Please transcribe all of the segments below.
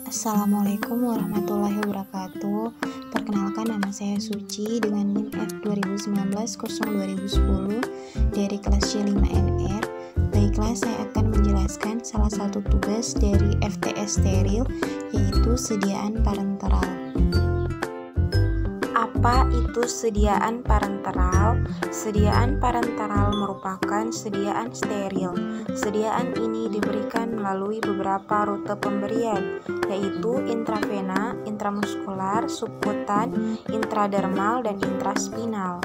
Assalamualaikum warahmatullahi wabarakatuh. Perkenalkan, nama saya Suci dengan NIM F2019-0210 dari kelas C5NR. Baiklah, saya akan menjelaskan salah satu tugas dari FTS steril, yaitu sediaan parenteral. Apa itu sediaan parenteral? Sediaan parenteral merupakan sediaan steril. Sediaan ini diberikan melalui beberapa rute pemberian, yaitu intravena, intramuskular, subkutan, intradermal, dan intraspinal.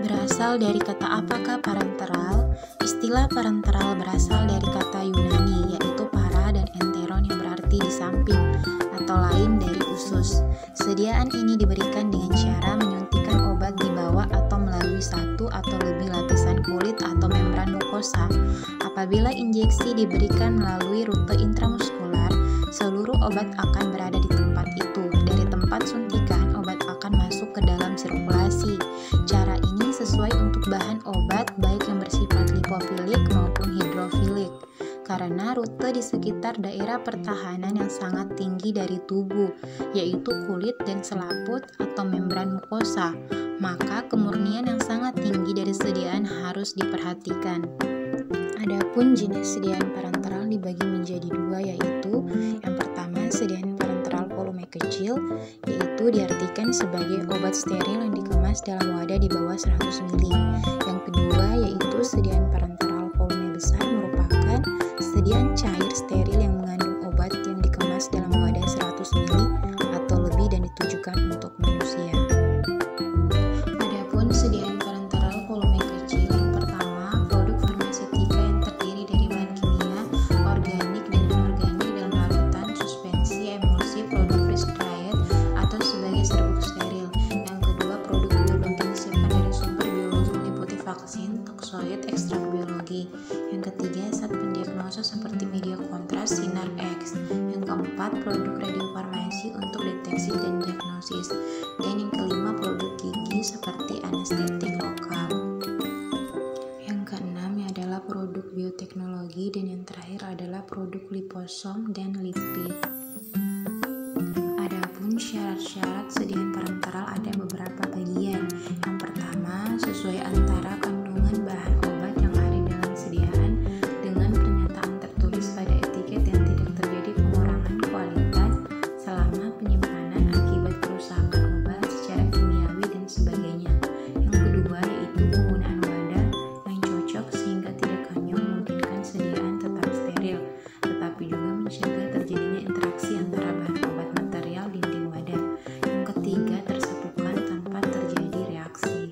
Berasal dari kata apakah parenteral? Istilah parenteral berasal dari kata Yunani, yaitu para dan enteron yang berarti di samping atau lain dari usus. Sediaan ini diberikan dengan cara menyuntikkan obat di bawah atau melalui satu atau lebih lapisan kulit atau membran mukosa. Apabila injeksi diberikan melalui rute intramuskular, seluruh obat akan berada di tempat itu. Dari tempat suntikan, obat akan masuk ke dalam sirkulasi. Cara ini sesuai untuk bahan obat baik yang bersifat lipofilik maupun hidrofilik, karena rute di sekitar daerah pertahanan yang sangat tinggi dari tubuh, yaitu kulit dan selaput atau membran mukosa, maka kemurnian yang sangat tinggi dari sediaan harus diperhatikan. Adapun jenis sediaan parenteral dibagi menjadi dua, yaitu yang pertama sediaan parenteral volume kecil, yaitu diartikan sebagai obat steril yang dikemas dalam wadah di bawah 100 ml. Yang kedua yaitu sediaan parenteral volume besar, merupakan sediaan cair steril yang mengandung obat yang dikemas dalam wadah 100 ml atau lebih dan ditujukan untuk manusia. Adapun sediaan parenteral volume kecil, yang pertama produk farmaseutika yang terdiri dari bahan kimia, organik dan inorganik dalam larutan, suspensi, emulsi, produk freeze-dried atau sebagai serbuk steril. Yang kedua produk biologi disiapkan dari sumber biologi meliputi vaksin, toksoid, ekstrak biologi. Yang ketiga zat pendiagnosa seperti media kontras, sinar X. Yang keempat produk radiofarmasi untuk deteksi dan diagnosis. Dan yang kelima produk gigi seperti anestetik lokal. Yang keenam adalah produk bioteknologi, dan yang terakhir adalah produk liposom dan lipid. Adapun syarat-syarat sediaan parenteral ada beberapa bagian. Yang pertama, sesuai antara kandungan bahan obat yang ada dalam sediaan dengan pernyataan tertulis pada etiket yang tidak terjadi pengurangan kualitas selama penyimpanan akibat kerusakan obat secara kimiawi dan sebagainya. Yang kedua yaitu penggunaan wadah yang cocok sehingga tidak hanya memungkinkan sediaan tetap steril, tetapi juga mencegah terjadinya interaksi antara bahan obat material dinding wadah. Yang ketiga, tersepukan tanpa terjadi reaksi.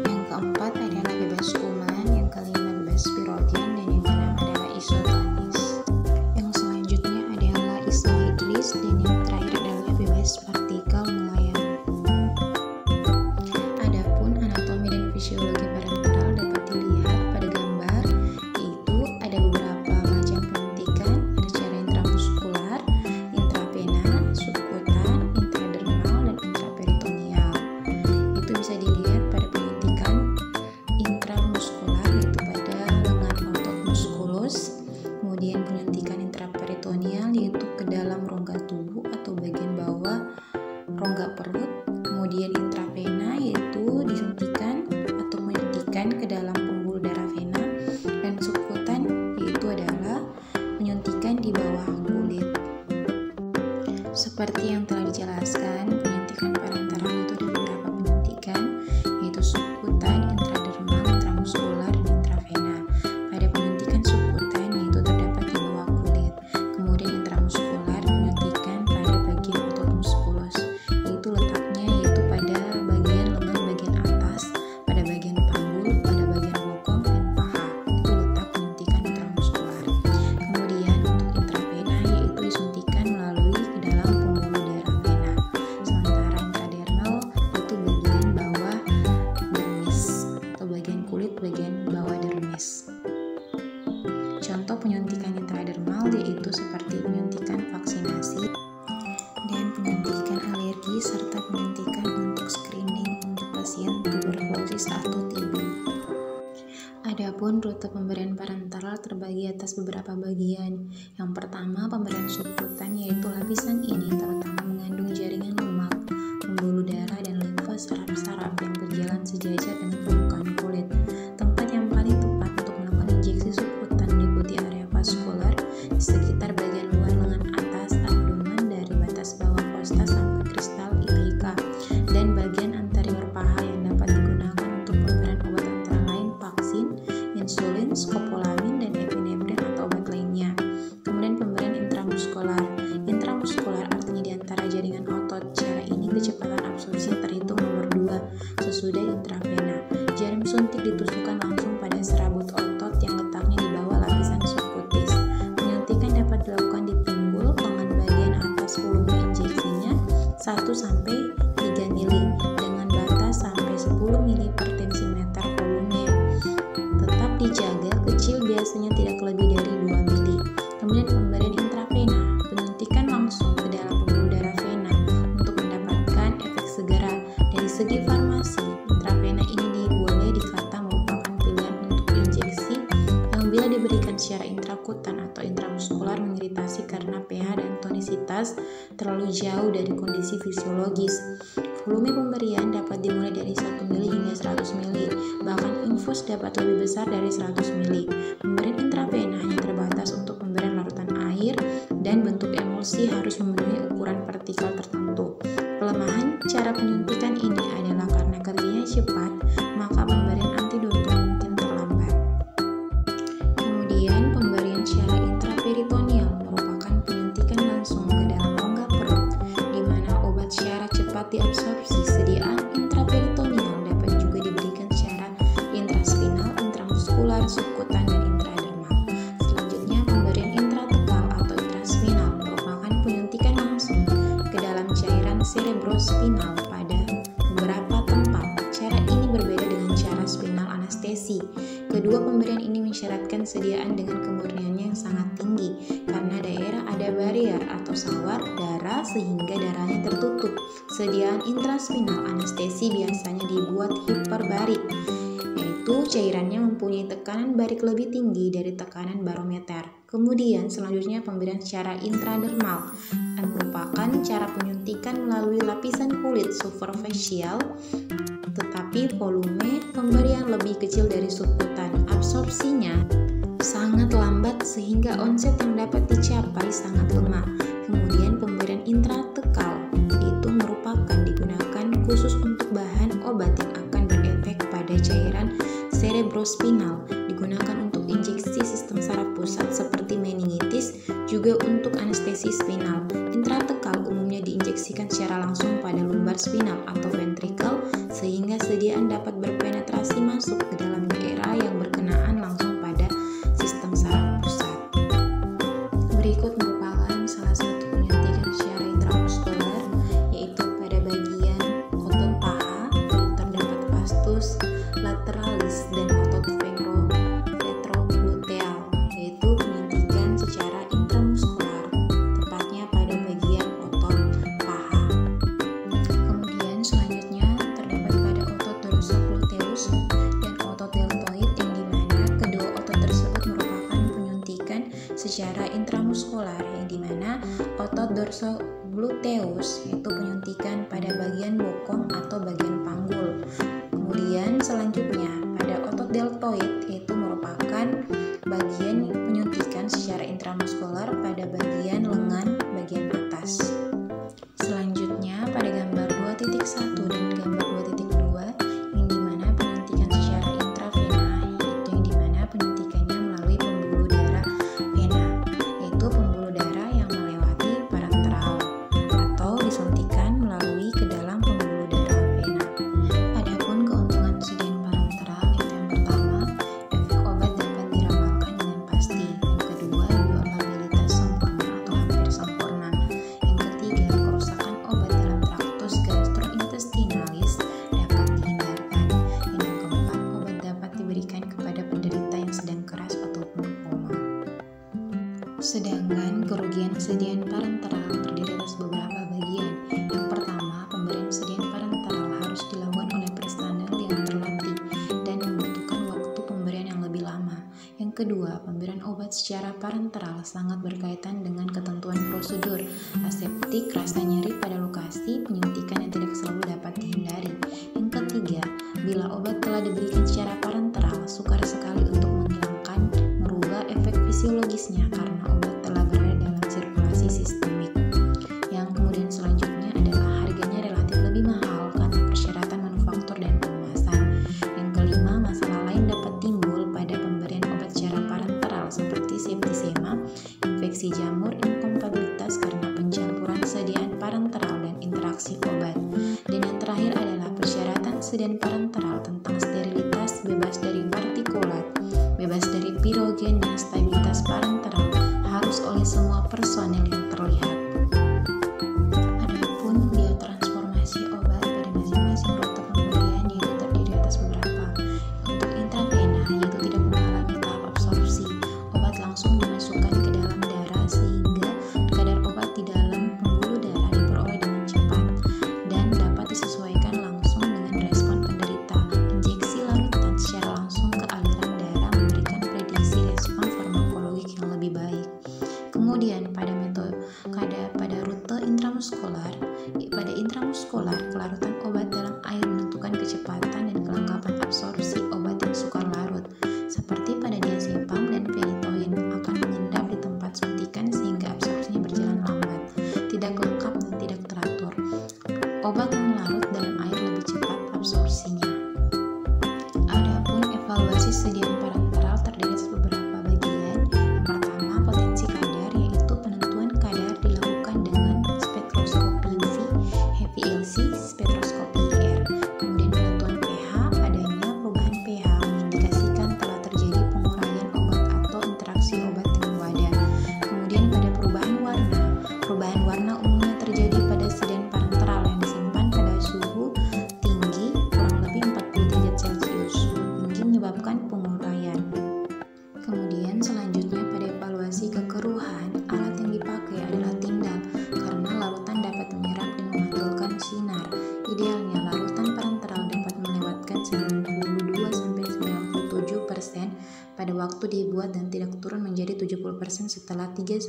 Yang keempat adalah bebas kuman, yang kelima bebas pirogen, dan yang keenam adalah isotonis. Yang selanjutnya adalah isohidris, dan yang terakhir adalah bebas partikel melayang. Adapun anatomi dan fisiologi parenteral dapat dilihat pada gambar, yaitu ada beberapa macam penyuntikan, ada secara intramuskular, intravena, subkutan, intradermal, dan intraperitoneal. Itu bisa dilihat pada penyuntikan intramuskular, yaitu pada lengan otot muskulus, kemudian penyuntikan intraperitoneal yaitu ke dalam rongga tubuh atau bagian bawah rongga perut, kemudian intravena yaitu disuntikan atau menyuntikkan ke dalam pembuluh darah vena, dan subkutan yaitu adalah menyuntikan di bawah kulit. Seperti yang telah dijelaskan, penyuntikan parenteral itu ada beberapa penyuntikan, yaitu subkutan, intradermal, intramuskular, dan intravena. Pada penyuntikan subkutan yaitu terdapat di bawah kulit. Kemudian intramuskular penyuntikan pada bagian otot muskulus, yaitu letaknya yaitu pada bagian lengan bagian atas, pada bagian panggul, pada bagian bokong, dan paha. Itu letak penyuntikan intramuskular. Kemudian untuk intravena yaitu disuntikan melalui ke dalam pembuluh darah vena. Sementara intradermal itu bagian bawah dermis atau bagian kulit bagian bawah dermis. Contoh penyuntikan intradermal yaitu seperti penyuntikan vaksinasi dan penyuntikan alergi serta penyuntikan untuk screening untuk pasien tuberkulosis atau TB. Adapun rute pemberian parenteral terbagi atas beberapa bagian. Yang pertama, pemberian subkutan, yaitu lapisan ini terutama mengandung jaringan lemak, pembuluh darah, dan limfa saraf-saraf yang berjalan sejajar dengan permukaan kulit. Tempat yang paling tepat untuk melakukan injeksi subkutan meliputi area vaskular di sekitar bagian luar lengan atas abdomen dari batas bawah kosta sampai kristal ilika, dan bagian anterior paha yang dapat digunakan untuk pemberian obat antara lain vaksin, insulin, skopolamin, dan epinefrin atau obat lainnya. Kemudian pemberian intramuskular. Intramuskular artinya di antara jaringan otot. Cara ini kecepatan absorpsi terhitung nomor 2 sesudah intravena. Jarum suntik ditusukkan langsung pada serabut otot yang letaknya di bawah lapisan subkutis. Penyuntikan dapat dilakukan di pinggul lengan bagian atas. Volume injeksinya 1-3 mili dengan batas sampai 10 mili per tensimeter volume. Tetap dijaga kecil, biasanya tidak lebih dari 2 mili. Kemudian pemberian intravena, penyuntikan langsung ke dalam pembuluh darah vena untuk mendapatkan efek segera. Dari segi farmasi, intravena ini boleh dikata merupakan pilihan untuk injeksi yang bila diberikan secara intrakutan atau intramuskular mengiritasi karena pH dan tonisitas terlalu jauh dari kondisi fisiologis. Volume pemberian dapat dimulai dari 1 mili hingga 100 mili, bahkan infus dapat lebih besar dari 100 mili. Pemberian intravena hanya terbatas untuk pemberian larutan air dan bentuk emulsi harus memenuhi ukuran vertikal tertentu. Kelemahan cara penyuntikan ini adalah karena kerjanya cepat, maka pemberian antidotum mungkin terlambat. Kemudian pemberian secara intraperitoneal merupakan penyuntikan langsung ke dalam rongga perut, di mana obat secara cepat diabsorpsi. Sediaan intraperitoneal dapat juga diberikan secara intraspinal, intramuskular, subkutan, dan intradermal. Selanjutnya, pemberian intratekal atau intraspinal merupakan penyuntikan langsung ke dalam cairan cerebrospinal pada beberapa tempat. Cara ini berbeda dengan cara spinal anestesi. Kedua pemberian ini mensyaratkan sediaan dengan kemurniannya yang sangat tinggi karena daerah ada barier atau sawar darah sehingga darahnya tertutup. Sediaan intraspinal anestesi biasanya dibuat hiperbarik, yaitu cairannya mempunyai tekanan barik lebih tinggi dari tekanan barometer. Kemudian selanjutnya pemberian secara intradermal merupakan cara penyuntikan melalui lapisan kulit superficial, tetapi volume pemberian lebih kecil dari subkutan. Absorpsinya sangat lambat sehingga onset yang dapat dicapai sangat lemah. Kemudian pemberian intratekal itu merupakan digunakan khusus untuk bahan obat yang akan berefek pada cairan cerebrospinal, digunakan untuk injeksi sistem saraf pusat seperti meningitis, juga untuk anestesi spinal. Intratekal umumnya diinjeksikan secara langsung pada lumbar spinal atau ventricle sehingga sediaan dapat berpenetrasi masuk ke dalam daerah yang berkenaan langsung pada sistem saraf pusat. Berikut merupakan salah satu penyuntikan secara intramuskular, yaitu pada bagian otot paha terdapat vastus lateralis dan otot retrogluteal, yaitu penyuntikan secara intramuskular, tepatnya pada bagian otot paha. Kemudian selanjutnya terdapat pada otot dorsogluteus dan otot deltoid, yang dimana kedua otot tersebut merupakan penyuntikan secara intramuskular, yang dimana otot dorsogluteus yaitu penyuntikan pada bagian bokong atau bagian panggul. Kemudian selanjutnya pada otot deltoid yaitu merupakan bagian penyuntikan secara intramuskular pada bagian lengan bagian atas. Selanjutnya pada gambar 2.1 dan gambar 2.2 yang dimana penyuntikan secara intravena, yaitu yang dimana penyuntikannya melalui pembuluh darah vena, yaitu pembuluh darah yang melewati parenteral atau disuntikan melalui ke dalam pembuluh darah vena. Adapun keuntungan sediaan parenteral, itu yang pertama, efek obat dapat diramalkan dengan pasti. Yang kedua, bioavailabilitas sempurna atau hampir sempurna. Yang ketiga, kerusakan obat dalam traktus gastrointestinalis dapat dihindarkan. Dan yang keempat, obat dapat diberikan kepada penderita yang sedang keras ataupun koma. Sedangkan kerugian sediaan parenteral terdiri atas beberapa bagian. Yang pertama, pemberian sediaan parenteral harus dilakukan oleh personel yang terlatih dan membutuhkan waktu pemberian yang lebih lama. Yang kedua, pemberian secara parenteral sangat berkaitan dengan ketentuan prosedur, aseptik, rasa nyeri pada lokasi, penyuntikan yang tidak selalu dapat dihindari. Yang ketiga, bila obat telah diberikan secara parenteral, sukar sekali untuk menghilangkan, merubah efek fisiologisnya karena obat telah berada dalam sirkulasi sistemik. Yang kemudian selanjutnya adalah harganya relatif lebih mahal karena persyaratan manufaktur dan pengemasan. Yang kelima, masalah lain dapat timbul pada pemberian obat secara parenteral seperti septisema, infeksi jamur, inkompatibilitas karena pencampuran sediaan parenteral dan interaksi obat. Dan yang terakhir adalah persyaratan sediaan parenteral tentang sterilitas, bebas dari partikulat, bebas dari pirogen, dan stabilitas parenteral harus oleh semua personel yang terlihat. Adapun biotransformasi obat pada masing-masing rute pemberian yaitu terdiri atas beberapa. Untuk intravena yaitu tidak mengalami tahap absorpsi, obat langsung dimasukkan ke dalam darah sehingga kadar obat di dalam pembuluh darah diperoleh dengan cepat dan dapat disesuaikan langsung dengan respon penderita. Injeksi larutan secara langsung ke aliran darah memberikan prediksi respon farmakologik yang lebih baik. Kemudian pada rute intramuskular, kelarutan obat dalam air menentukan kecepatan dan kelengkapan absorpsi obat yang sukar larut. Seperti pada diazepam dan phenytoin akan mengendap di tempat suntikan sehingga absorpsinya berjalan lambat, tidak lengkap dan tidak teratur. Obat yang larut dalam air lebih cepat absorpsinya. Adapun evaluasi sediaan parenteral terdiri atas beberapa bagian. Yang pertama, potensi kadar, yaitu penentuan kadar dilakukan dengan spektroskopi UV, HPLC, spektroskopi IR. Kemudian penentuan pH, adanya perubahan pH mengindikasikan telah terjadi penguraian obat atau interaksi obat dengan wadah. Kemudian pada perubahan warna umumnya terjadi pada sediaan parenteral yang disimpan pada suhu tinggi kurang lebih 40 derajat Celcius, mungkin menyebabkan penguraian. Kemudian selanjutnya pada evaluasi kekeruhan, alat yang dipakai adalah tindak karena larutan dapat menyerap dan memantulkan sinar. Idealnya larutan parenteral dapat melewatkan 92-97% pada waktu dibuat dan tidak turun menjadi 70% setelah 3-5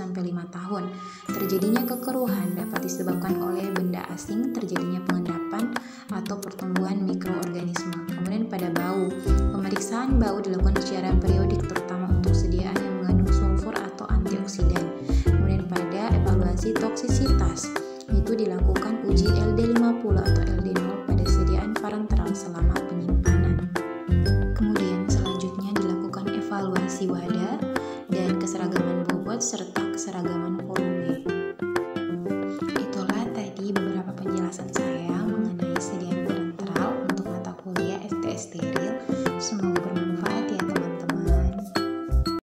tahun. Terjadinya kekeruhan dapat disebabkan oleh benda asing, terjadinya pengendapan atau pertumbuhan mikroorganisme. Kemudian pada bau, pemeriksaan bau dilakukan secara periodik terutama untuk sediaan yang mengandung sulfur atau antioksidan. Kemudian pada evaluasi toksisitas, itu dilakukan uji LD50 atau LD0 pada sediaan parenteral selama penyimpanan. Kemudian selanjutnya dilakukan evaluasi wadah dan keseragaman bobot serta keseragaman